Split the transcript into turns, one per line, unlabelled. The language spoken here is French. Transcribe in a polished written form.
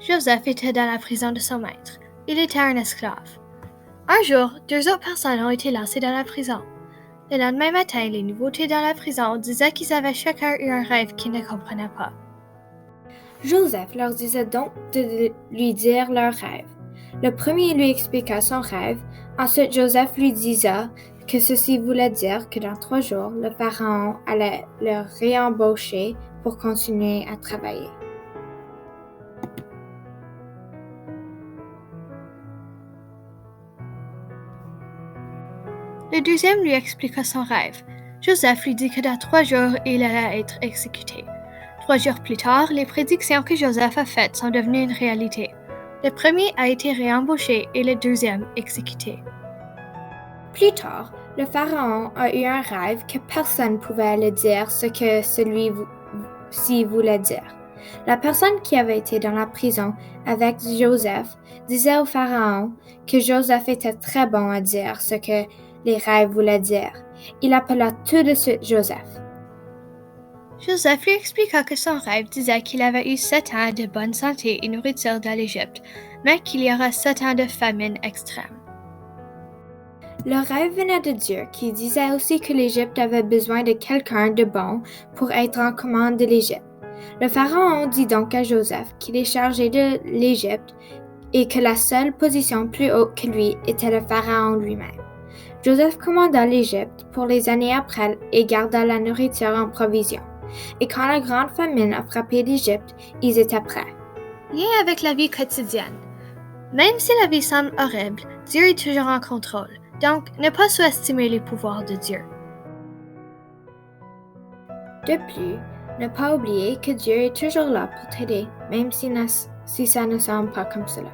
Joseph était dans la prison de son maître. Il était un esclave. Un jour, 2 autres personnes ont été lancées dans la prison. Le lendemain matin, les nouveautés dans la prison disaient qu'ils avaient chacun eu un rêve qu'ils ne comprenaient pas.
Joseph leur disait donc de lui dire leur rêve. Le premier lui expliqua son rêve. Ensuite, Joseph lui disait que ceci voulait dire que dans 3 jours, le pharaon allait le réembaucher pour continuer à travailler.
Le deuxième lui expliqua son rêve. Joseph lui dit que dans 3 jours, il allait être exécuté. 3 jours plus tard, les prédictions que Joseph a faites sont devenues une réalité. Le premier a été réembauché et le deuxième exécuté.
Plus tard, le pharaon a eu un rêve que personne ne pouvait le dire ce que celui-ci voulait dire. La personne qui avait été dans la prison avec Joseph disait au pharaon que Joseph était très bon à dire ce que les rêves voulaient dire. Il appela tout de suite Joseph.
Joseph lui expliqua que son rêve disait qu'il avait eu 7 ans de bonne santé et nourriture dans l'Égypte, mais qu'il y aura 7 ans de famine extrême.
Le rêve venait de Dieu qui disait aussi que l'Égypte avait besoin de quelqu'un de bon pour être en commande de l'Égypte. Le pharaon dit donc à Joseph qu'il est chargé de l'Égypte et que la seule position plus haute que lui était le pharaon lui-même. Joseph commanda l'Égypte pour les années après et garda la nourriture en provision. Et quand la grande famine a frappé l'Égypte, ils étaient prêts.
Lien avec la vie quotidienne. Même si la vie semble horrible, Dieu est toujours en contrôle. Donc, ne pas sous-estimer les pouvoirs de Dieu.
De plus, ne pas oublier que Dieu est toujours là pour t'aider, même si ça ne semble pas comme cela.